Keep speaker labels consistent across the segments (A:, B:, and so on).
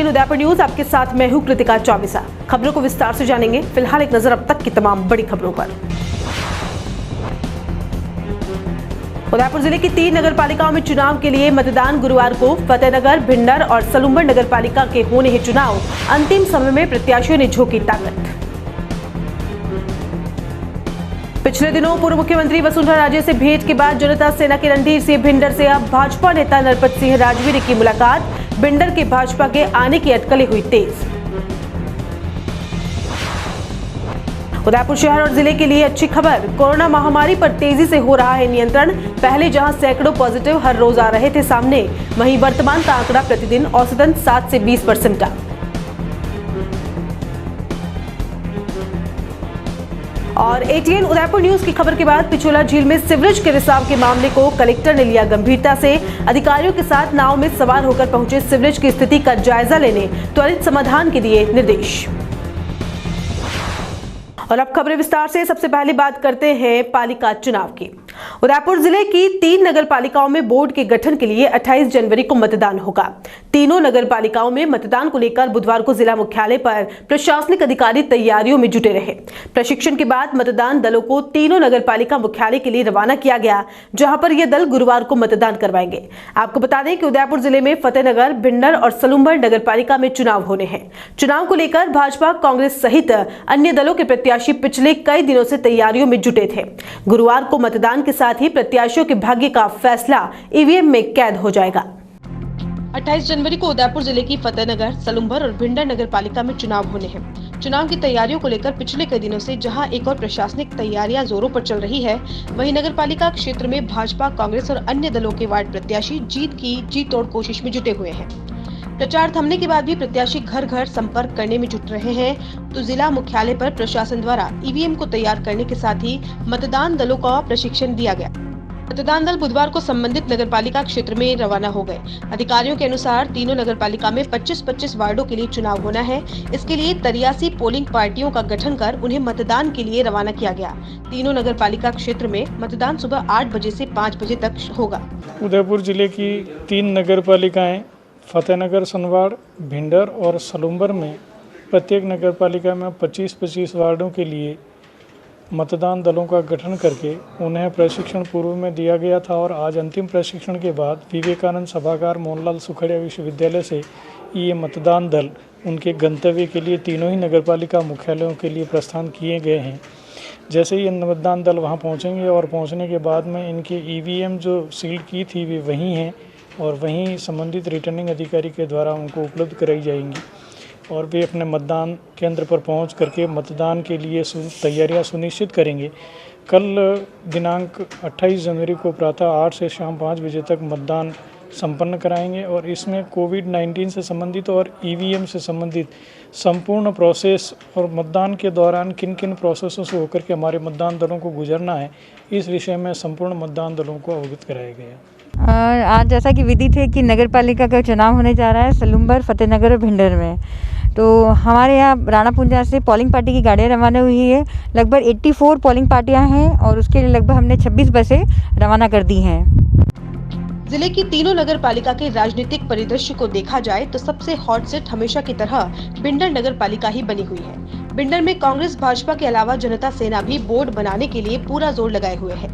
A: ATN Udaipur news, आपके साथ मैं हूं कृतिका चौबीसा। खबरों को विस्तार से जानेंगे। फिलहाल एक नजर अब तक की तमाम बड़ी खबरों पर। उदयपुर जिले की 3 नगर पालिकाओं में चुनाव के लिए मतदान गुरुवार को फतेहनगर, भिंडर और सलूम्बर नगर पालिका के होने हैं चुनाव। अंतिम समय में प्रत्याशियों ने झोंकी ताकत। पिछले दिनों पूर्व मुख्यमंत्री वसुंधरा राजे से भेंट के बाद जनता सेना के रणधीर सिंह भिंडर से अब भाजपा नेता नरपत सिंह राजवीर की मुलाकात। भिंडर के भाजपा के आने की अटकलें हुई तेज। उदयपुर शहर और जिले के लिए अच्छी खबर, कोरोना महामारी पर तेजी से हो रहा है नियंत्रण। पहले जहां सैकड़ों पॉजिटिव हर रोज आ रहे थे सामने, वहीं वर्तमान का आंकड़ा प्रतिदिन औसतन 7 से 20% का। और ATN उदयपुर न्यूज की खबर के बाद पिछोला झील में सीवरेज के रिसाव के मामले को कलेक्टर ने लिया गंभीरता से। अधिकारियों के साथ नाव में सवार होकर पहुंचे सीवरेज की स्थिति का जायजा लेने त्वरित समाधान के दिए निर्देश। और अब खबरें विस्तार से। सबसे पहले बात करते हैं पालिका चुनाव की। उदयपुर जिले की 3 नगर पालिकाओं में बोर्ड के गठन के लिए 28 जनवरी को मतदान होगा। तीनों नगर पालिकाओं में मतदान को लेकर बुधवार को जिला मुख्यालय पर प्रशासनिक अधिकारी तैयारियों में जुटे रहे। प्रशिक्षण के बाद मतदान दलों को तीनों नगर पालिका मुख्यालय के लिए रवाना किया गया, जहां पर यह दल गुरुवार को मतदान करवाएंगे। आपको बता दें कि उदयपुर जिले में फतेहनगर, भिंडर और सलूम्बर नगर पालिका में चुनाव होने हैं। चुनाव को लेकर भाजपा, कांग्रेस सहित अन्य दलों के प्रत्याशी पिछले कई दिनों से तैयारियों में जुटे थे। गुरुवार को मतदान के साथ ही प्रत्याशियों के भाग्य का फैसला EVM में कैद हो जाएगा। 28 जनवरी को उदयपुर जिले की फतेहनगर, सलूम्बर और भिंडर नगर पालिका में चुनाव होने हैं। चुनाव की तैयारियों को लेकर पिछले कई दिनों से जहां एक और प्रशासनिक तैयारियां जोरों पर चल रही है, वहीं नगर पालिका क्षेत्र में भाजपा, कांग्रेस और अन्य दलों के वार्ड प्रत्याशी जीत की जी तोड़ कोशिश में जुटे हुए हैं। प्रचार थमने के बाद भी प्रत्याशी घर घर संपर्क करने में जुट रहे हैं। तो जिला मुख्यालय पर प्रशासन द्वारा EVM को तैयार करने के साथ ही मतदान दलों का प्रशिक्षण दिया गया। मतदान दल बुधवार को संबंधित नगर पालिका क्षेत्र में रवाना हो गए। अधिकारियों के अनुसार तीनों नगर पालिका में 25-25 वार्डों के लिए चुनाव होना है। इसके लिए 83 पोलिंग पार्टियों का गठन कर उन्हें मतदान के लिए रवाना किया गया। तीनों नगर पालिका क्षेत्र में मतदान सुबह 8 बजे से 5 बजे तक होगा।
B: उदयपुर जिले की 3 नगर पालिकाएं फतेहनगर, सनवाड़, भिंडर और सलूम्बर में प्रत्येक नगर पालिका में 25-25 वार्डों के लिए मतदान दलों का गठन करके उन्हें प्रशिक्षण पूर्व में दिया गया था। और आज अंतिम प्रशिक्षण के बाद विवेकानंद सभागार मोहनलाल सुखड़िया विश्वविद्यालय से ये मतदान दल उनके गंतव्य के लिए तीनों ही नगर पालिका मुख्यालयों के लिए प्रस्थान किए गए हैं। जैसे ही मतदान दल वहाँ पहुँचेंगे और पहुँचने के बाद में इनके EVM जो सील की थी वे वहीं हैं और वहीं संबंधित रिटर्निंग अधिकारी के द्वारा उनको उपलब्ध कराई जाएंगी और वे अपने मतदान केंद्र पर पहुंच करके मतदान के लिए तैयारियां सुनिश्चित करेंगे। कल दिनांक 28 जनवरी को प्रातः 8 से शाम 5 बजे तक मतदान संपन्न कराएंगे और इसमें कोविड-19 से संबंधित और EVM से संबंधित संपूर्ण प्रोसेस और मतदान के दौरान किन किन प्रोसेसों से होकर के हमारे मतदान दलों को गुजरना है, इस विषय में संपूर्ण मतदान दलों को अवगत कराया गया।
C: आज जैसा कि विदित है कि नगर पालिका का चुनाव होने जा रहा है सलूम्बर, फतेहनगर और भिंडर में। तो हमारे यहाँ राणा पुंजा से पोलिंग पार्टी की गाड़ियाँ रवाना हुई है। लगभग 84 पोलिंग पार्टियाँ हैं और उसके लिए लगभग हमने 26 बसें रवाना कर दी हैं।
A: जिले की तीनों नगर पालिका के राजनीतिक परिदृश्य को देखा जाए तो सबसे हॉट सीट हमेशा की तरह भिंडर नगर पालिका ही बनी हुई है। भिंडर में कांग्रेस, भाजपा के अलावा जनता सेना भी बोर्ड बनाने के लिए पूरा जोर लगाए हुए है।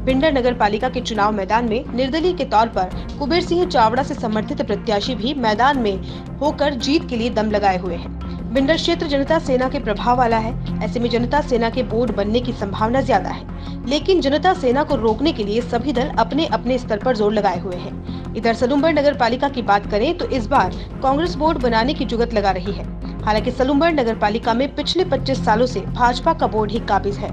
A: भिंडर नगर पालिका के चुनाव मैदान में निर्दलीय के तौर पर कुबेर सिंह चावड़ा से समर्थित प्रत्याशी भी मैदान में होकर जीत के लिए दम लगाए हुए हैं। भिंडर क्षेत्र जनता सेना के प्रभाव वाला है, ऐसे में जनता सेना के बोर्ड बनने की संभावना ज्यादा है। लेकिन जनता सेना को रोकने के लिए सभी दल अपने अपने स्तर पर जोर लगाए हुए हैं। इधर सलूम्बर नगर पालिका की बात करें तो इस बार कांग्रेस बोर्ड बनाने की जुगत लगा रही है। हालांकि सलूम्बर नगर पालिका में पिछले 25 सालों से भाजपा का बोर्ड ही काबिज है।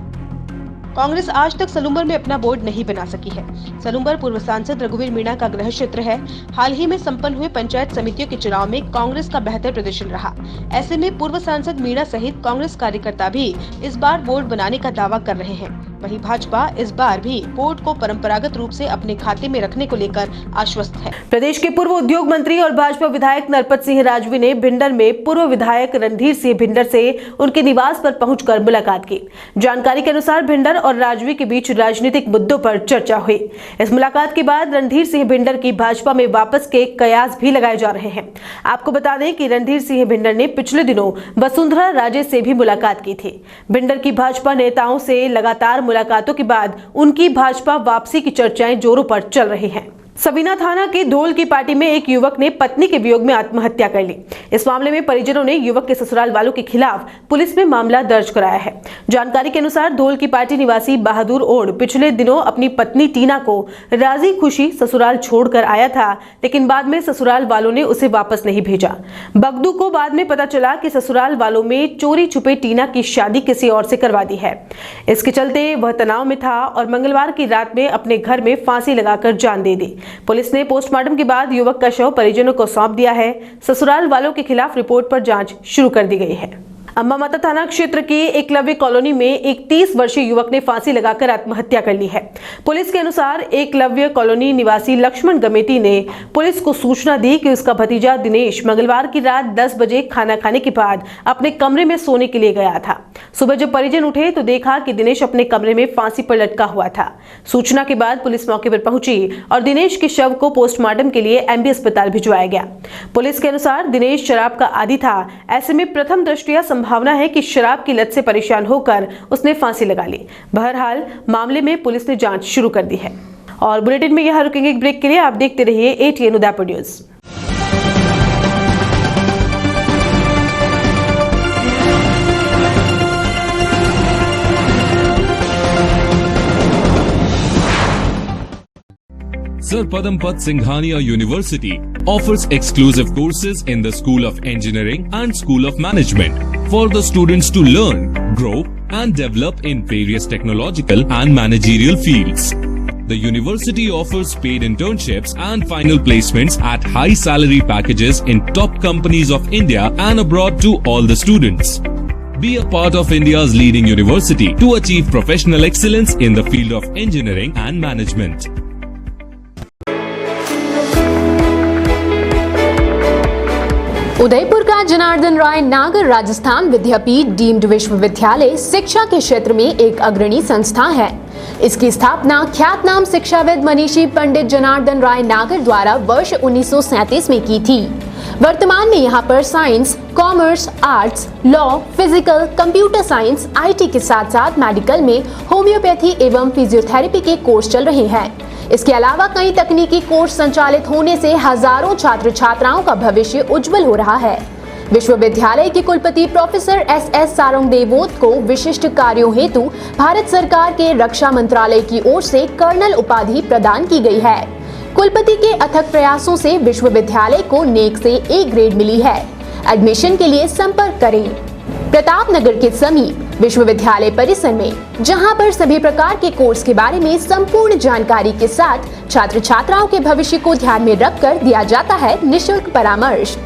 A: कांग्रेस आज तक सलूम्बर में अपना बोर्ड नहीं बना सकी है। सलूम्बर पूर्व सांसद रघुवीर मीणा का गृह क्षेत्र है। हाल ही में संपन्न हुए पंचायत समितियों के चुनाव में कांग्रेस का बेहतर प्रदर्शन रहा। ऐसे में पूर्व सांसद मीणा सहित कांग्रेस कार्यकर्ता भी इस बार बोर्ड बनाने का दावा कर रहे हैं। वहीं भाजपा इस बार भी बोर्ड को परंपरागत रूप से अपने खाते में रखने को लेकर आश्वस्त है। प्रदेश के पूर्व उद्योग मंत्री और भाजपा विधायक नरपत सिंह राजवी ने भिंडर में पूर्व विधायक रणधीर सिंह भिंडर से उनके निवास पर पहुंचकर मुलाकात की। जानकारी के अनुसार भिंडर और राजवी के बीच राजनीतिक मुद्दों पर चर्चा हुई। इस मुलाकात के बाद रणधीर सिंह भिंडर की भाजपा में वापस के कयास भी लगाए जा रहे हैं। आपको बता दें कि रणधीर सिंह भिंडर ने पिछले दिनों वसुंधरा राजे से भी मुलाकात की थी। भिंडर की भाजपा नेताओं से लगातार मुलाकातों के बाद उनकी भाजपा वापसी की चर्चाएं जोरों पर चल रही हैं। सबीना थाना के धोल की पार्टी में एक युवक ने पत्नी के वियोग में आत्महत्या कर ली। इस मामले में परिजनों ने युवक के ससुराल वालों के खिलाफ पुलिस में मामला दर्ज कराया है। जानकारी के अनुसार धोल की पार्टी निवासी बहादुर ओढ़ पिछले दिनों अपनी पत्नी टीना को राजी खुशी ससुराल छोड़कर आया था, लेकिन बाद में ससुराल वालों ने उसे वापस नहीं भेजा। बगदू को बाद में पता चला कि ससुराल वालों में चोरी छुपे टीना की शादी किसी और से करवा दी है। इसके चलते वह तनाव में था और मंगलवार की रात में अपने घर में फांसी लगाकर जान दे दी। पुलिस ने पोस्टमार्टम के बाद युवक का शव परिजनों को सौंप दिया है। ससुराल वालों के खिलाफ रिपोर्ट पर जांच शुरू कर दी गई है। अम्बा माता थाना क्षेत्र की एकलव्य कॉलोनी में एक 30 वर्षीय युवक ने फांसी लगाकर आत्महत्या कर ली है। पुलिस के अनुसार एकलव्य कॉलोनी निवासी लक्ष्मण गमेती ने पुलिस को सूचना दी कि उसका भतीजा दिनेश मंगलवार की रात 10 बजे खाना खाने के बाद अपने कमरे में सोने के लिए गया था। सुबह जब परिजन उठे तो देखा कि दिनेश अपने कमरे में फांसी पर लटका हुआ था। सूचना के बाद पुलिस मौके पर पहुंची और दिनेश के शव को पोस्टमार्टम के लिए एमबी अस्पताल भिजवाया गया। पुलिस के अनुसार दिनेश शराब का आदी था। ऐसे में प्रथम दृष्टया संभावना है कि शराब की लत से परेशान होकर उसने फांसी लगा ली। बहरहाल मामले में पुलिस ने जांच शुरू कर दी है। और बुलेटिन में यहाँ रुकेंगे एक ब्रेक के लिए। आप देखते रहिए ATN Udaipur news.
D: Sir Padampat Singhania University offers exclusive courses in the School of Engineering and School of Management for the students to learn, grow and develop in various technological and managerial fields. The university offers paid internships and final placements at high salary packages in top companies of India and abroad to all the students. Be a part of India's leading university to achieve professional excellence in the field of engineering and management.
E: Udaipur का जनार्दन राय नागर राजस्थान विद्यापीठ deemed विश्वविद्यालय शिक्षा के क्षेत्र में एक अग्रणी संस्था है। इसकी स्थापना ख्यातनाम शिक्षाविद मनीषी पंडित जनार्दन राय नागर द्वारा वर्ष 1937 में की थी। वर्तमान में यहाँ पर science, commerce, arts, law, physical, computer science, IT के साथ साथ मेडिकल में होम्योपैथी एवं फिजियोथेरेपी के कोर्स चल रहे हैं। इसके अलावा कई तकनीकी कोर्स संचालित होने से हजारों छात्र छात्राओं का भविष्य उज्जवल हो रहा है। विश्वविद्यालय के कुलपति प्रोफेसर SS सारंगदेवोत को विशिष्ट कार्यों हेतु भारत सरकार के रक्षा मंत्रालय की ओर से कर्नल उपाधि प्रदान की गई है। कुलपति के अथक प्रयासों से विश्वविद्यालय को नेक से A ग्रेड मिली है। एडमिशन के लिए संपर्क करें प्रतापनगर के समीप विश्वविद्यालय परिसर में, जहां पर सभी प्रकार के कोर्स के बारे में संपूर्ण जानकारी के साथ छात्र छात्राओं के भविष्य को ध्यान में रखकर दिया जाता है निःशुल्क परामर्श।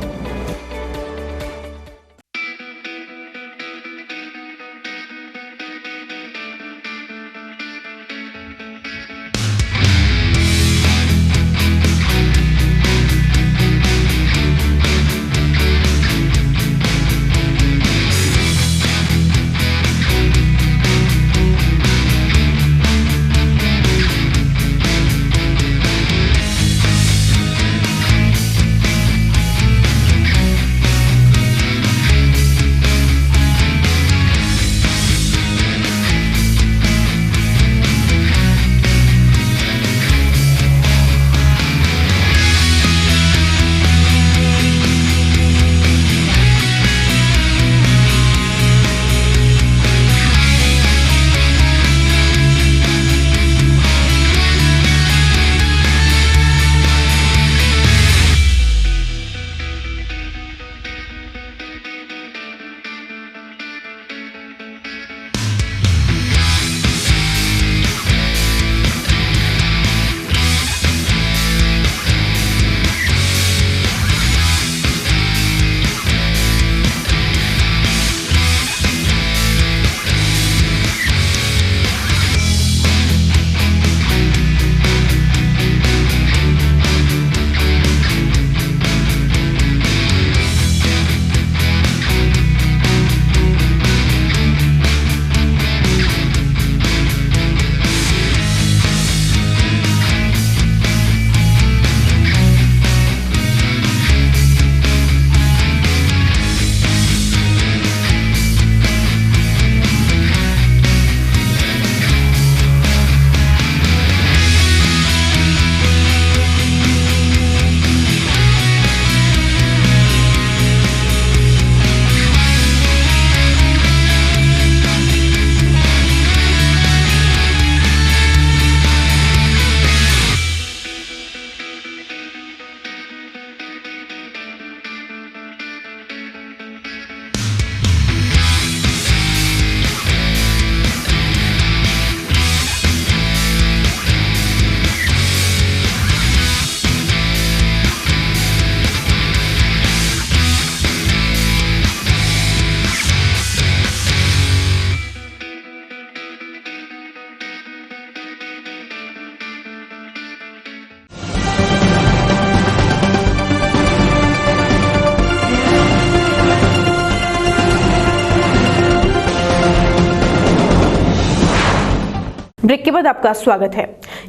A: ब्रेक के बाद आपका स्वागत है।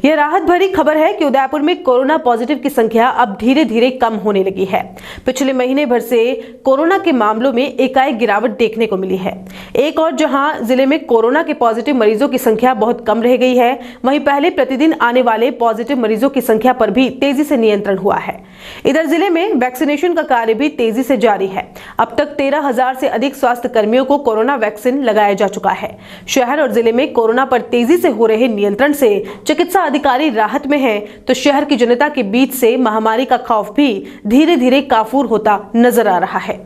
A: यह राहत भरी खबर है कि उदयपुर में कोरोना पॉजिटिव की संख्या अब धीरे धीरे कम होने लगी है। पिछले महीने भर से कोरोना के मामलों में एकाएक गिरावट देखने को मिली है। एक और जहां जिले में कोरोना के पॉजिटिव मरीजों की संख्या बहुत कम रह गई है, वहीं पहले प्रतिदिन आने वाले पॉजिटिव मरीजों की संख्या पर भी तेजी से नियंत्रण हुआ है। इधर जिले में वैक्सीनेशन का कार्य भी तेजी से जारी है। अब तक 13,000 से अधिक स्वास्थ्य कर्मियों को कोरोना वैक्सीन लगाया जा चुका है। शहर और जिले में कोरोना पर तेजी से हो रहे नियंत्रण से चिकित्सा अधिकारी राहत में हैं, तो शहर की जनता के बीच से महामारी का खौफ भी धीरे धीरे काफूर होता नजर आ रहा है।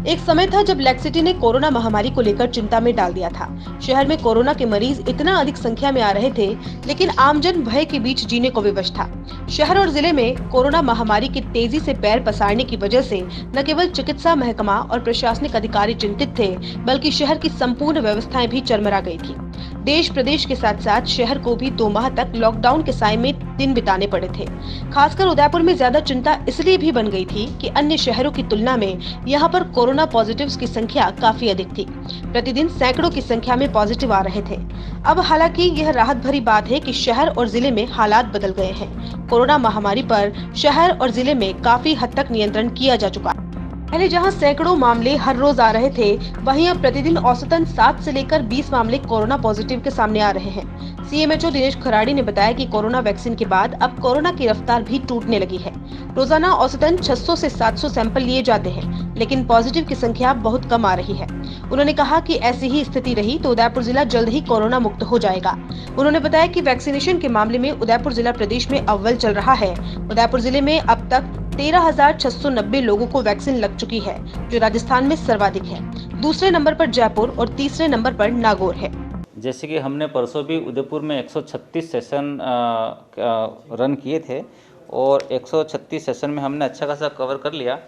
A: एक समय था जब लेक सिटी ने कोरोना महामारी को लेकर चिंता में डाल दिया था। शहर में कोरोना के मरीज इतना अधिक संख्या में आ रहे थे, लेकिन आमजन भय के बीच जीने को विवश था। शहर और जिले में कोरोना महामारी के तेजी से पैर पसारने की वजह से न केवल चिकित्सा महकमा और प्रशासनिक अधिकारी चिंतित थे, बल्कि शहर की संपूर्ण व्यवस्थाएं भी चरमरा गई थी। देश प्रदेश के साथ साथ शहर को भी 2 माह तक लॉकडाउन के साए में दिन बिताने पड़े थे। खासकर उदयपुर में ज्यादा चिंता इसलिए भी बन गई थी कि अन्य शहरों की तुलना में यहाँ पर कोरोना पॉजिटिव्स की संख्या काफी अधिक थी। प्रतिदिन सैकड़ों की संख्या में पॉजिटिव आ रहे थे। अब हालांकि यह राहत भरी बात है कि शहर और जिले में हालात बदल गए हैं। कोरोना महामारी पर शहर और जिले में काफी हद तक नियंत्रण किया जा चुका है। पहले जहां सैकड़ों मामले हर रोज आ रहे थे, वहीं अब प्रतिदिन औसतन 7 से लेकर 20 मामले कोरोना पॉजिटिव के सामने आ रहे हैं। सीएमएचओ दिनेश खराड़ी ने बताया कि कोरोना वैक्सीन के बाद अब कोरोना की रफ्तार भी टूटने लगी है। रोजाना औसतन 600 से 700 सैंपल लिए जाते हैं, लेकिन पॉजिटिव की संख्या बहुत कम आ रही है। उन्होंने कहा कि ऐसी ही स्थिति रही तो उदयपुर जिला जल्द ही कोरोना मुक्त हो जाएगा। उन्होंने बताया कि वैक्सीनेशन के मामले में उदयपुर जिला प्रदेश में अव्वल चल रहा है। उदयपुर जिले में अब तक 13,690 लोगों को वैक्सीन लग चुकी है, जो राजस्थान में सर्वाधिक है। दूसरे नंबर पर जयपुर और तीसरे नंबर पर नागौर है।
F: जैसे कि हमने परसों भी उदयपुर में 136 सेशन रन किए थे और 136 सेशन में हमने अच्छा खासा कवर कर लिया।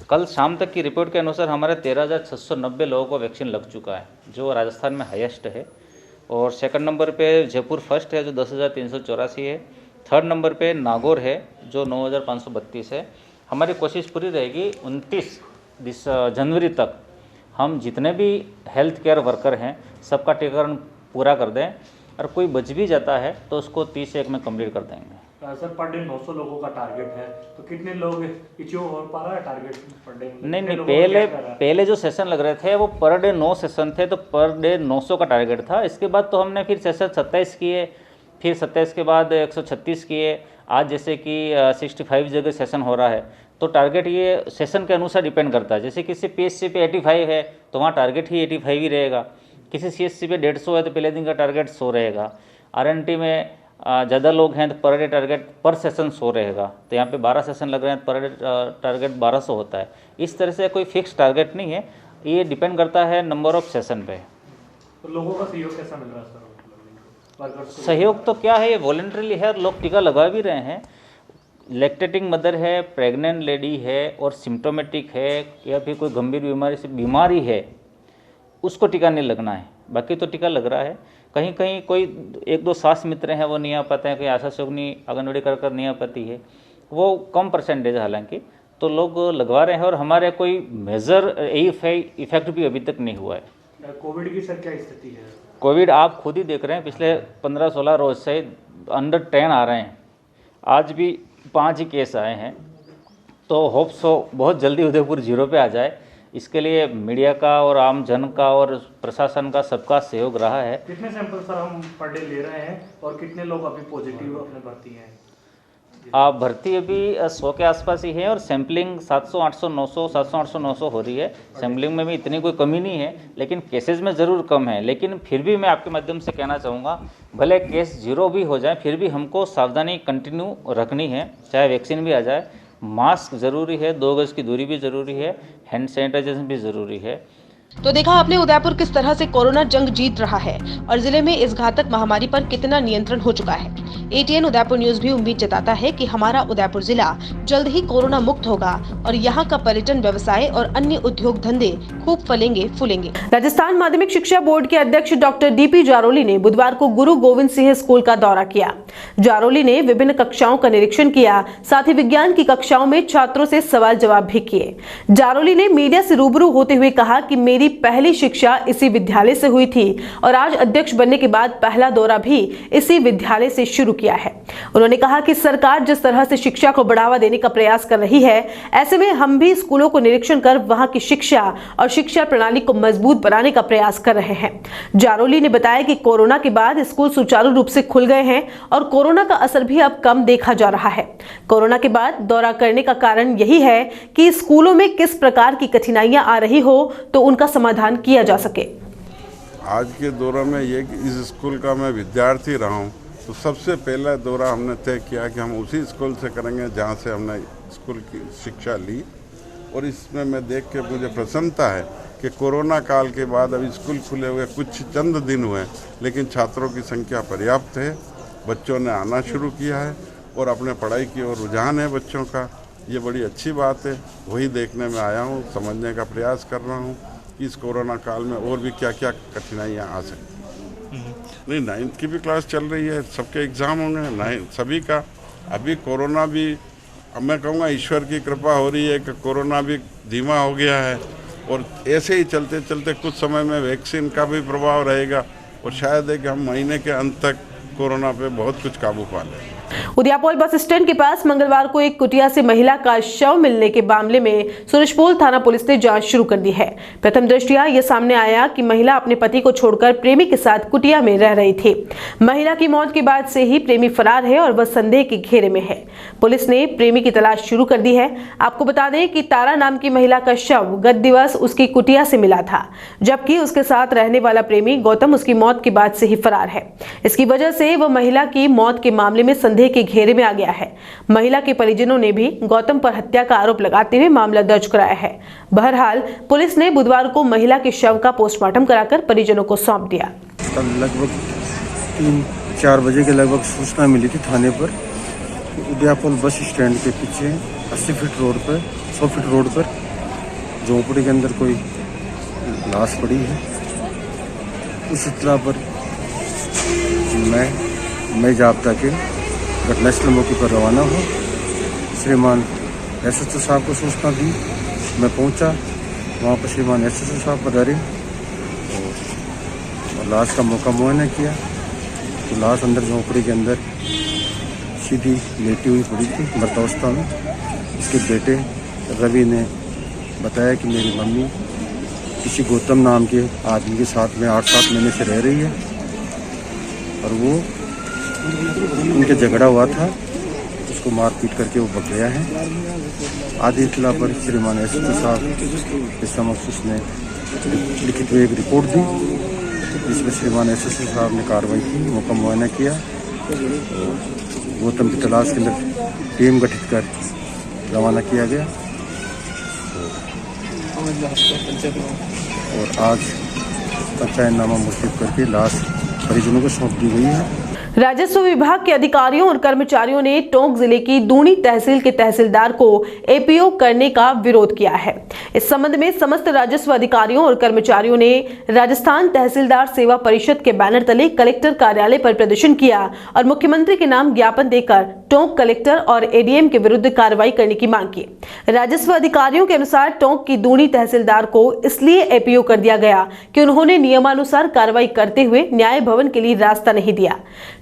F: कल शाम तक की रिपोर्ट के अनुसार हमारे 13,690 लोगों को वैक्सीन लग चुका है, जो राजस्थान में हाईएस्ट है। और सेकंड नंबर पे जयपुर फर्स्ट है, जो 10,384 है। थर्ड नंबर पे नागौर है, जो 9,532 है। हमारी कोशिश पूरी रहेगी 29 जनवरी तक हम जितने भी हेल्थ केयर वर्कर हैं सबका टीकाकरण पूरा कर दें, और कोई बच भी जाता है तो उसको 30 में कंप्लीट कर देंगे।
G: सर पर डे 900 लोगों का टारगेट है, तो कितने लोग अचीव हो पा रहा है टारगेट पर डे?
F: नहीं, पहले जो सेशन लग रहे थे वो पर डे 9 सेशन थे, तो पर डे 900 का टारगेट था। इसके बाद तो हमने फिर सेशन 27 किए, फिर 27 के बाद 136 किए। आज जैसे कि 65 जगह सेशन हो रहा है, तो टारगेट ये सेशन के अनुसार डिपेंड करता है। जैसे किसी पीएचसी पे 85 है तो वहाँ टारगेट ही 85 ही रहेगा। किसी सीएचसी पे 150 है तो पहले दिन का टारगेट 100 रहेगा। आरएनटी में ज़्यादा लोग हैं तो पर डे टारगेट पर सेशन 100 रहेगा। तो यहाँ पे 12 सेशन लग रहे हैं, पर डे टारगेट 1200 होता है। इस तरह से कोई फिक्स टारगेट नहीं है, ये डिपेंड करता है नंबर ऑफ सेशन पे।
G: तो लोगों का सहयोग कैसा मिल रहा है सर?
F: सहयोग तो क्या है, ये वॉलंटरीली है, लोग टीका लगा भी रहे हैं। लैक्टेटिंग मदर है, प्रेग्नेंट लेडी है और सिम्टोमेटिक है या फिर कोई गंभीर बीमारी से बीमारी है, उसको टीका नहीं लगना है। बाकी तो टीका लग रहा है। कहीं कहीं कोई 1-2 स्वास्थ्य मित्र हैं वो नहीं आ पाते हैं, कोई आशा सुगनी आंगनबाड़ी कर नहीं आ पाती है, वो कम परसेंटेज हालांकि, तो लोग लगवा रहे हैं। और हमारे कोई मेजर इफेक्ट भी अभी तक नहीं हुआ है।
G: कोविड की सर क्या स्थिति है?
F: कोविड आप खुद ही देख रहे हैं, पिछले 15-16 रोज से अंडर 10 आ रहे हैं। आज भी 5 ही केस आए हैं, तो होप सो बहुत जल्दी उदयपुर 0 पे आ जाए। इसके लिए मीडिया का और आम जन का और प्रशासन का सबका सहयोग रहा है।
G: कितने सैंपल सर हम पर डे ले रहे हैं और कितने लोग अभी पॉजिटिव अपने भर्ती हैं?
F: भर्ती अभी 100 के आसपास ही है और सैम्पलिंग 700, 800, 900, 700, 800, 900 हो रही है। सैम्पलिंग में भी इतनी कोई कमी नहीं है, लेकिन केसेस में ज़रूर कम है। लेकिन फिर भी मैं आपके माध्यम से कहना चाहूँगा, भले केस 0 भी हो जाए, फिर भी हमको सावधानी कंटिन्यू रखनी है, चाहे वैक्सीन भी आ जाए। मास्क ज़रूरी है, 2 गज की दूरी भी ज़रूरी है, हैंड सैनिटाइजेशन भी ज़रूरी है।
A: तो देखा आपने उदयपुर किस तरह से कोरोना जंग जीत रहा है और जिले में इस घातक महामारी पर कितना नियंत्रण हो चुका है। ATN उदयपुर न्यूज भी उम्मीद जताता है कि हमारा उदयपुर जिला जल्द ही कोरोना मुक्त होगा और यहाँ का पर्यटन व्यवसाय और अन्य उद्योग धंधे खूब फलेंगे फूलेंगे। राजस्थान माध्यमिक शिक्षा बोर्ड के अध्यक्ष डॉक्टर DP जारोली ने बुधवार को गुरु गोविंद सिंह स्कूल का दौरा किया। जारोली ने विभिन्न कक्षाओं का निरीक्षण किया, साथ ही विज्ञान की कक्षाओं में छात्रों से सवाल जवाब भी किए। जारोली ने मीडिया से रूबरू होते हुए कहा कि मेरी पहली शिक्षा इसी विद्यालय से हुई थी और आज अध्यक्ष बनने के बाद पहला दौरा भी इसी विद्यालय से शुरू किया है। उन्होंने कहा कि सरकार जिस तरह से शिक्षा को बढ़ावा देने का प्रयास कर रही है, ऐसे में हम भी स्कूलों को निरीक्षण कर वहां की शिक्षा और शिक्षा प्रणाली को मजबूत बनाने का प्रयास कर रहे हैं। जारोली ने बताया कि कोरोना के बाद स्कूल सुचारू रूप से खुल गए हैं और कोरोना का असर भी अब कम देखा जा रहा है। कोरोना के बाद दौरा करने का कारण यही है कि स्कूलों में किस प्रकार की कठिनाइयां आ रही हो तो उनका समाधान किया जा सके।
H: आज के दौरे में ये कि इस स्कूल का मैं विद्यार्थी रहा हूँ, तो सबसे पहला दौरा हमने तय किया कि हम उसी स्कूल से करेंगे जहाँ से हमने स्कूल की शिक्षा ली। और इसमें मैं देख के मुझे प्रसन्नता है कि कोरोना काल के बाद अभी स्कूल खुले हुए कुछ चंद दिन हुए, लेकिन छात्रों की संख्या पर्याप्त है। बच्चों ने आना शुरू किया है और अपने पढ़ाई की ओर रुझान है बच्चों का। ये बड़ी अच्छी बात है। वही देखने में आया हूँ, समझने का प्रयास कर रहा हूँ कि इस कोरोना काल में और भी क्या क्या कठिनाइयाँ आ सकती। नहीं, 9th की भी क्लास चल रही है, सबके एग्ज़ाम होंगे 9 सभी का। अभी कोरोना भी, अब मैं कहूँगा ईश्वर की कृपा हो रही है कि कोरोना भी धीमा हो गया है और ऐसे ही चलते चलते कुछ समय में वैक्सीन का भी प्रभाव रहेगा और शायद है कि हम महीने के अंत तक कोरोना पे बहुत कुछ काबू पा लें।
A: उदयपुर बस स्टैंड के पास मंगलवार को एक कुटिया से महिला का शव मिलने के मामले में सूरजपोल थाना पुलिस ने जांच शुरू कर दी है। प्रथम दृष्टया यह सामने आया कि महिला अपने पति को छोड़कर प्रेमी के साथ कुटिया में रह रही थी। महिला की मौत के बाद से ही प्रेमी फरार है और वह संदेह के घेरे में है। पुलिस ने प्रेमी की तलाश शुरू कर दी है। आपको बता दें कि तारा नाम की महिला का शव गत दिवस उसकी कुटिया से मिला था, जबकि उसके साथ रहने वाला प्रेमी गौतम उसकी मौत के बाद से ही फरार है। इसकी वजह से वह महिला की मौत के मामले में संदेह के घेरे में आ गया है। महिला के परिजनों ने भी गौतम पर हत्या का आरोप लगाते हुए मामला दर्ज कराया है। बहरहाल पुलिस ने बुधवार को महिला के शव का पोस्टमार्टम कराकर परिजनों को सौंप दिया।
I: कल लगभग 3-4 बजे के लगभग सूचना मिली थी थाने पर कि उदयपुर बस स्टैंड के पीछे 80 फीट रोड पर 100 फीट रोड पर झोंपड़ी के अंदर कोई लाश पड़ी है। उस इत्तला पर मैं जाब्ता के घटनास्थल मौके पर रवाना हूँ। श्रीमान SHO साहब को सूचना दी, मैं पहुँचा। वहाँ पर श्रीमान SHO साहब पधारे और लाश का मौका मुआयना किया तो लाश अंदर झोंपड़ी के अंदर सीधी लेटी हुई पड़ी थी मृतावस्था में। इसके बेटे रवि ने बताया कि मेरी मम्मी किसी गौतम नाम के आदमी के साथ में 8-7 महीने से रह रही है और वो उनके झगड़ा हुआ था, उसको मार पीट करके वो भग गया है। आदि इत्तला पर श्रीमान SHO साहब के समक्ष उसने लिखित में एक रिपोर्ट दी, जिसमें श्रीमान SHO साहब ने कार्रवाई की, मौका मुआयना किया। गौतम की तलाश के अंदर टीम गठित कर रवाना किया गया और आज पंचायतनामा मुस्तैद करके लाश परिजनों को सौंप दी गई है।
A: राजस्व विभाग के अधिकारियों और कर्मचारियों ने टोंक जिले की दूनी तहसील के तहसीलदार को APO करने का विरोध किया है। इस संबंध में समस्त राजस्व अधिकारियों और कर्मचारियों ने राजस्थान तहसीलदार सेवा परिषद के बैनर तले कलेक्टर कार्यालय पर प्रदर्शन किया और मुख्यमंत्री के नाम ज्ञापन देकर टोंक कलेक्टर और ADM के विरुद्ध कार्रवाई करने की मांग की। राजस्व अधिकारियों के अनुसार टोंक की दूनी तहसीलदार को इसलिए APO कर दिया गया कि उन्होंने नियमानुसार कार्रवाई करते हुए न्याय भवन के लिए रास्ता नहीं दिया।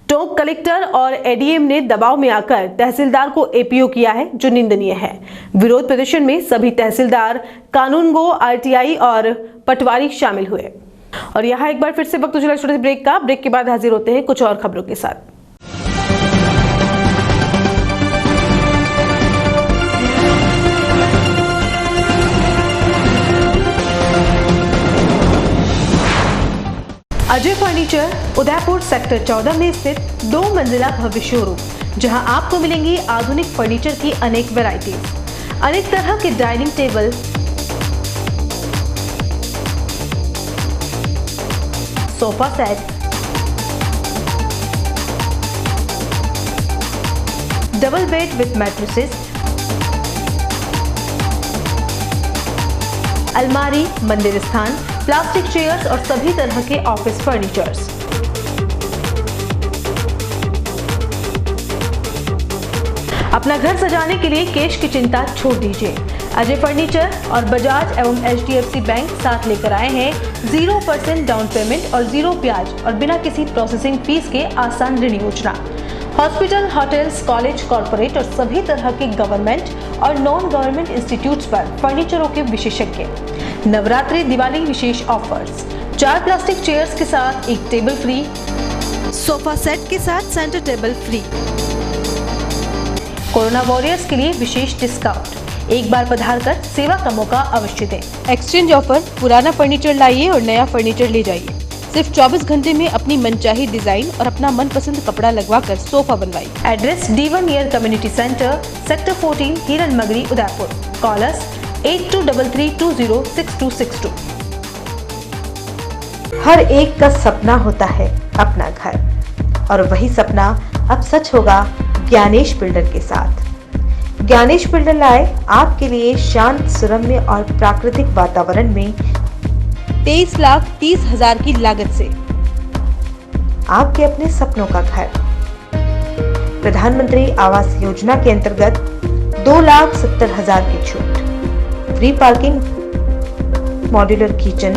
A: टोंक कलेक्टर और ADM ने दबाव में आकर तहसीलदार को APO किया है, जो निंदनीय है। विरोध प्रदर्शन में सभी तहसीलदार, कानूनगो, RTI और पटवारी शामिल हुए। और यहाँ एक बार फिर से वक्त हो चला छोटे से ब्रेक का। ब्रेक के बाद हाजिर होते हैं कुछ और खबरों के साथ। अजय फर्नीचर उदयपुर सेक्टर 14 में स्थित 2 मंजिला भव्य शोरूम, जहां आपको मिलेंगी आधुनिक फर्नीचर की अनेक वैरायटी, अनेक तरह के dining table, sofa set, double bed with mattresses, अलमारी, मंदिर स्थान, प्लास्टिक चेयर्स और सभी तरह के ऑफिस फर्नीचर्स। अपना घर सजाने के लिए कैश की चिंता छोड़ दीजिए। अजय फर्नीचर और बजाज एवं HDFC बैंक साथ लेकर आए हैं 0% डाउन पेमेंट और 0 ब्याज और बिना किसी प्रोसेसिंग फीस के आसान ऋण योजना। हॉस्पिटल, होटल्स, कॉलेज, कॉर्पोरेट और सभी तरह के गवर्नमेंट और नॉन गवर्नमेंट इंस्टीट्यूट्स पर फर्नीचरों के विशेषज्ञ। नवरात्रि, दिवाली विशेष ऑफर्स। 4 प्लास्टिक चेयर्स के साथ एक टेबल फ्री, सोफा सेट के साथ centre table free. Corona warriors के लिए विशेष डिस्काउंट। एक बार पधार कर सेवा का मौका अवश्य दें। एक्सचेंज ऑफर, पुराना फर्नीचर लाइए और नया फर्नीचर ले जाइए। सिर्फ 24 घंटे में अपनी मनचाही डिजाइन और अपना मनपसंद कपड़ा लगवाकर सोफा बनवाइए। Address D1 year community centre, sector 14, हिरन मगरी, उदयपुर। कॉलर्स 8233206262। हर एक का सपना होता है अपना घर, और वही सपना अब सच होगा ज्ञानेश बिल्डर के साथ। ज्ञानेश बिल्डर लाए आपके लिए शांत, सुरम्य और प्राकृतिक वातावरण में 23,30,000 की लागत से आपके अपने सपनों का घर। प्रधानमंत्री आवास योजना के अंतर्गत 2,70,000 की छूट, free parking, modular kitchen,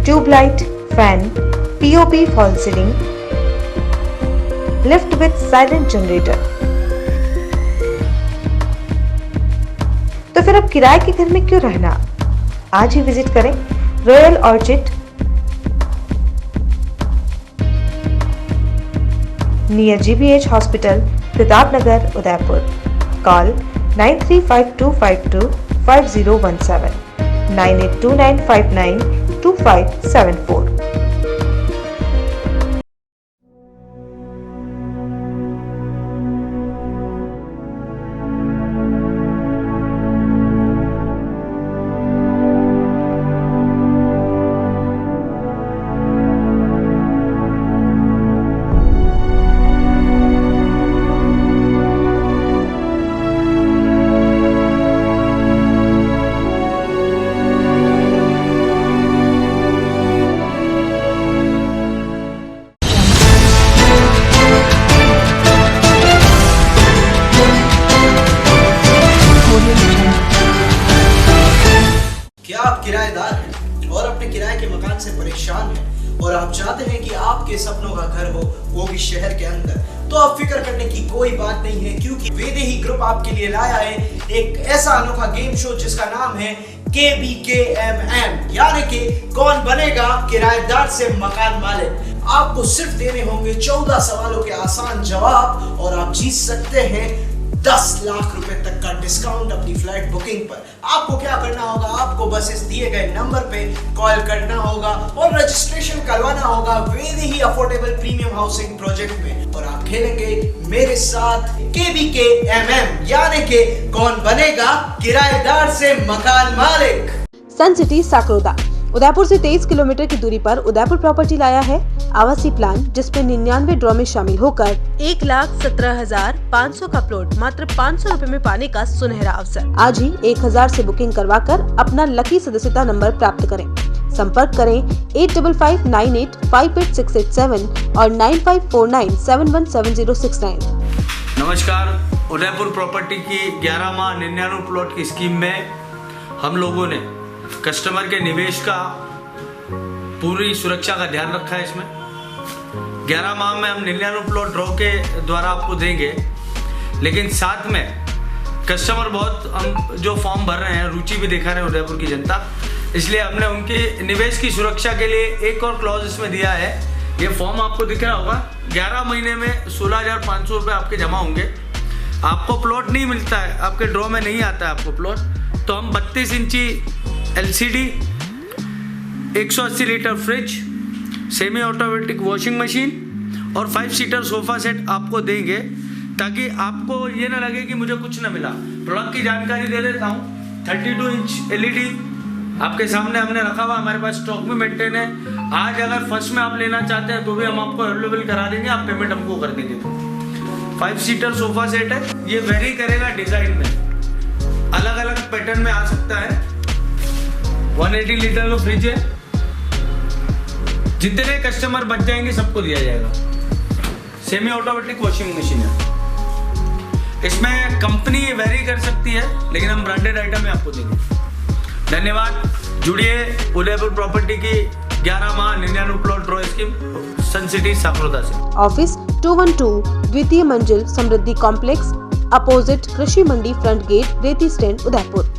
A: tubelight, fan, POP fall ceiling, lift with silent generator. तो फिर अब किराए के घर में क्यों रहना? आज ही विजिट करें royal orchid near GBH hospital, Pratapnagar, Udaipur. Call 9352525017, 9829592574।
J: क्या आप किराएदार हैं और अपने किराए के मकान से परेशान हैं और आप चाहते हैं कि आपके सपनों का घर हो, वो भी शहर के अंदर? तो अब फिक्र करने की कोई बात नहीं है, क्योंकि वेदेही ग्रुप आपके लिए लाया है एक ऐसा अनोखा गेम शो जिसका नाम है KBKMM, यानी कि कौन बनेगा किराएदार से मकान मालिक। आपको सिर्फ देने होंगे 14 सवालों के आसान जवाब और आप जीत सकते हैं 10 लाख रुपए तक का डिस्काउंट अपनी फ्लाइट बुकिंग पर। आपको क्या करना होगा? आपको बस इस दिए गए नंबर पे कॉल करना होगा और रजिस्ट्रेशन करवाना होगा Vaidehi affordable premium housing project में, और आप खेलेंगे मेरे साथ KBKMM, यानी कि कौन बनेगा किराएदार से मकान मालिक।
A: सन सिटी साकरोदा, उदयपुर से 23 किलोमीटर की दूरी पर उदयपुर प्रॉपर्टी लाया है आवासीय प्लान, जिसमें 99 ड्रॉ में शामिल होकर 1,17,500 का प्लॉट मात्र 500 रुपए में पाने का सुनहरा अवसर। आज ही 1000 से बुकिंग करवाकर अपना लकी सदस्यता नंबर प्राप्त करें। संपर्क करें 8559858687 और 9549717069।
K: नमस्कार, उदयपुर प्रॉपर्टी की 11 माह 99 प्लॉट की स्कीम में हम लोगों ने कस्टमर के निवेश का पूरी सुरक्षा का ध्यान रखा है। इसमें 11 माह में हम 99 प्लॉट ड्रॉ के द्वारा आपको देंगे, लेकिन साथ में कस्टमर बहुत हम जो फॉर्म भर रहे हैं, रुचि भी दिखा रहे हैं उदयपुर की जनता, इसलिए हमने उनके निवेश की सुरक्षा के लिए एक और क्लॉज इसमें दिया है। ये फॉर्म आपको दिख रहा होगा, 11 महीने में 16,500 रुपये आपके जमा होंगे। आपको प्लॉट नहीं मिलता है, आपके ड्रॉ में नहीं आता है आपको प्लॉट, तो हम 32 इंची LCD, 180 litre fridge, semi automatic washing machine और 5 सीटर सोफा सेट आपको देंगे, ताकि आपको ये ना लगे कि मुझे कुछ ना मिला। प्रोडक्ट की जानकारी दे देता हूँ। 32 इंच LED आपके सामने हमने रखा हुआ, हमारे पास स्टॉक में मेंटेन है। आज अगर फर्स्ट में आप लेना चाहते हैं तो भी हम आपको अवेलेबल करा देंगे, आप पेमेंट हमको कर देंगे। 5 सीटर सोफा सेट है। ये वेरी करेगा डिजाइन में, अलग अलग पैटर्न में आ सकता है। 180 लीटर का फ्रिज है, जितने कस्टमर बच जाएंगे सबको दिया जाएगा। सेमी ऑटोमेटिक वॉशिंग मशीन है। इसमें कंपनी वेरी कर सकती है, लेकिन हम ब्रांडेड आइटम में आपको देंगे। धन्यवाद। जुड़िए उदयपुर प्रॉपर्टी की 11 माह 99 प्लॉट ड्रॉ स्कीम सन सिटी साकरोदा से।
A: ऑफिस 212 द्वितीय मंजिल समृद्धि कॉम्प्लेक्स अपोजिट कृषि मंडी फ्रंट गेट रेती स्टैंड उदयपुर।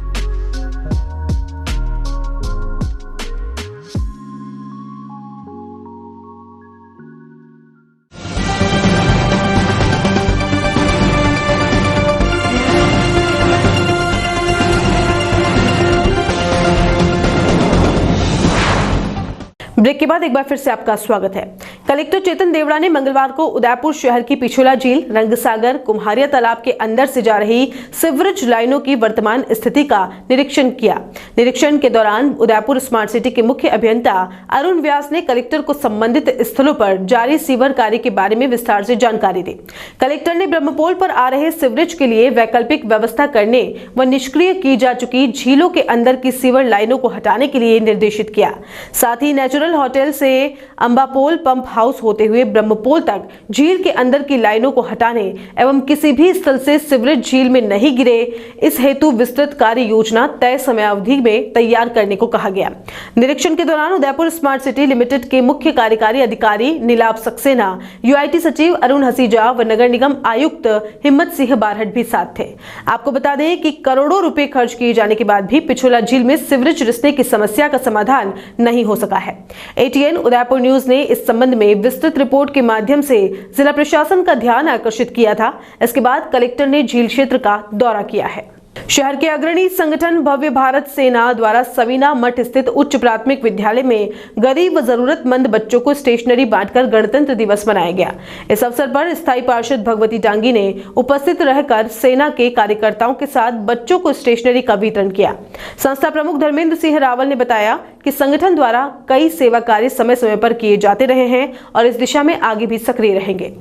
A: ब्रेक के बाद एक बार फिर से आपका स्वागत है। कलेक्टर चेतन देवड़ा ने मंगलवार को उदयपुर शहर की पिछोला झील, रंगसागर, कुम्हारिया तालाब के अंदर से जा रही सीवरेज लाइनों की वर्तमान स्थिति का निरीक्षण किया। निरीक्षण के दौरान उदयपुर स्मार्ट सिटी के मुख्य अभियंता अरुण व्यास ने कलेक्टर को संबंधित स्थलों पर जारी सीवर कार्य के बारे में विस्तार से जानकारी दी। कलेक्टर ने ब्रह्मपोल पर आ रहे सीवरेज के लिए वैकल्पिक व्यवस्था करने व निष्क्रिय की जा चुकी झीलों के अंदर की सीवर लाइनों को हटाने के लिए निर्देशित किया। साथ ही नेचुरल होटल से अंबापोल पंप हाउस होते हुए ब्रह्मपोल तक झील के अंदर की लाइनों को हटाने एवं किसी भी स्थल से सीवरेज झील में नहीं गिरे, इस हेतु विस्तृत कार्य योजना तय समयावधि में तैयार करने को कहा गया। निरीक्षण के दौरान उदयपुर स्मार्ट सिटी लिमिटेड के मुख्य कार्यकारी अधिकारी नीलाभ सक्सेना, यूआईटी सचिव अरुण हसीजा व नगर निगम आयुक्त हिम्मत सिंह बारहट भी साथ थे। आपको बता दें कि करोड़ों रुपए खर्च किए जाने के बाद भी पिछोला झील में सीवरेज रिसने की समस्या का समाधान नहीं हो सका है। एटीएन उदयपुर न्यूज ने इस संबंध में विस्तृत रिपोर्ट के माध्यम से जिला प्रशासन का ध्यान आकर्षित किया था। इसके बाद कलेक्टर ने झील क्षेत्र का दौरा किया है। शहर के अग्रणी संगठन भव्य भारत सेना द्वारा सवीना मठ स्थित उच्च प्राथमिक विद्यालय में गरीब व जरूरतमंद बच्चों को स्टेशनरी बांटकर गणतंत्र दिवस मनाया गया। इस अवसर पर स्थायी पार्षद भगवती डांगी ने उपस्थित रहकर सेना के कार्यकर्ताओं के साथ बच्चों को स्टेशनरी का वितरण किया। संस्था प्रमुख धर्मेंद्र सिंह रावल ने बताया कि संगठन द्वारा कई सेवा कार्य समय समय पर किए जाते रहे हैं और इस दिशा में आगे भी सक्रिय रहेंगे।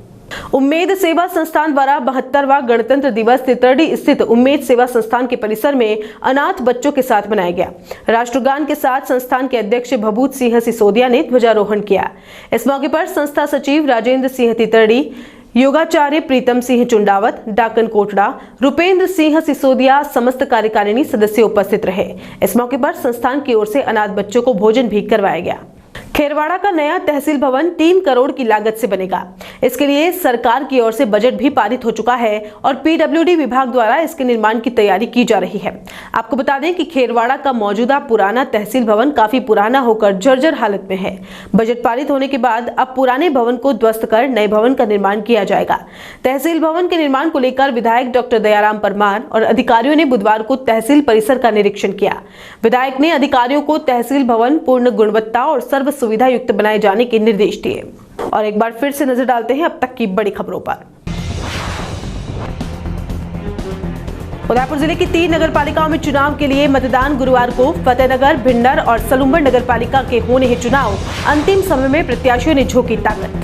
A: उम्मेद सेवा संस्थान द्वारा 72वां गणतंत्र दिवस तितरडी स्थित उम्मेद सेवा संस्थान के परिसर में अनाथ बच्चों के साथ मनाया गया। राष्ट्रगान के साथ संस्थान के अध्यक्ष भभूत सिंह सिसोदिया ने ध्वजारोहण किया। इस मौके पर संस्था सचिव राजेंद्र सिंह तितरडी, योगाचार्य प्रीतम सिंह चुंडावत, डाकन कोटड़ा, रुपेंद्र सिंह सिसोदिया समस्त कार्यकारिणी सदस्य उपस्थित रहे। इस मौके पर संस्थान की ओर से अनाथ बच्चों को भोजन भी करवाया गया। खेरवाड़ा का नया तहसील भवन 3 करोड़ की लागत से बनेगा। इसके लिए सरकार की ओर से बजट भी पारित हो चुका है और पीडब्ल्यूडी विभाग द्वारा इसके निर्माण की तैयारी की जा रही है। आपको बता दें कि खेरवाड़ा का मौजूदा पुराना तहसील भवन काफी पुराना होकर जर्जर हालत में है। बजट पारित होने के बाद अब पुराने भवन को ध्वस्त कर नए भवन का निर्माण किया जाएगा। तहसील भवन के निर्माण को लेकर विधायक डॉक्टर दयाराम परमार और अधिकारियों ने बुधवार को तहसील परिसर का निरीक्षण किया। विधायक ने अधिकारियों को तहसील भवन पूर्ण गुणवत्ता और सर्व सुविधा युक्त बनाए जाने के निर्देश दिए। और एक बार फिर से नजर डालते हैं अब तक की बड़ी खबरों पर। उदयपुर जिले की 3 नगर पालिकाओं में चुनाव के लिए मतदान गुरुवार को फतेहनगर, भिंडर और सलूम्बर नगर पालिका के होने हैं चुनाव। अंतिम समय में प्रत्याशियों ने झोंकी ताकत।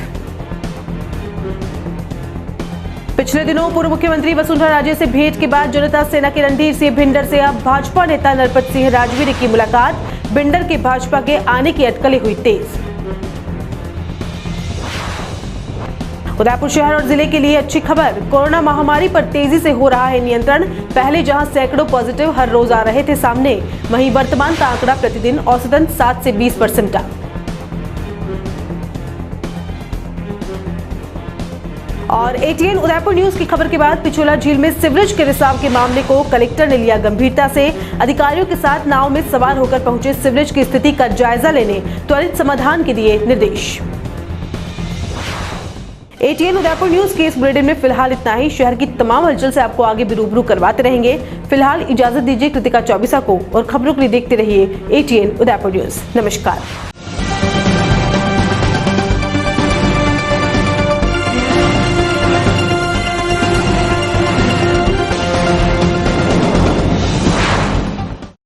A: पिछले दिनों पूर्व मुख्यमंत्री वसुंधरा राजे से भेंट के बाद जनता सेना के रणधीर सिंह भिंडर से अब भाजपा नेता नरपत सिंह राजवीर की मुलाकात। भिंडर के भाजपा के आने की अटकलें हुई तेज। उदयपुर शहर और जिले के लिए अच्छी खबर, कोरोना महामारी पर तेजी से हो रहा है नियंत्रण। पहले जहां सैकड़ों पॉजिटिव हर रोज आ रहे थे सामने, वहीं वर्तमान का आंकड़ा प्रतिदिन औसतन 7 से 20 पर सिमटा। और एटीएन उदयपुर न्यूज की खबर के बाद पिछोला झील में सीवरेज के रिसाव के मामले को कलेक्टर ने लिया गंभीरता से। अधिकारियों के साथ नाव में सवार होकर पहुंचे सीवरेज की स्थिति का जायजा लेने त्वरित समाधान के दिए निर्देश। एटीएन उदयपुर न्यूज के इस बुलेटिन में फिलहाल इतना ही। शहर की तमाम हलचल से आपको आगे भी रूबरू करवाते रहेंगे। फिलहाल इजाजत दीजिए कृतिका चौबीसा को और खबरों के लिए देखते रहिए एटीएन उदयपुर न्यूज। नमस्कार।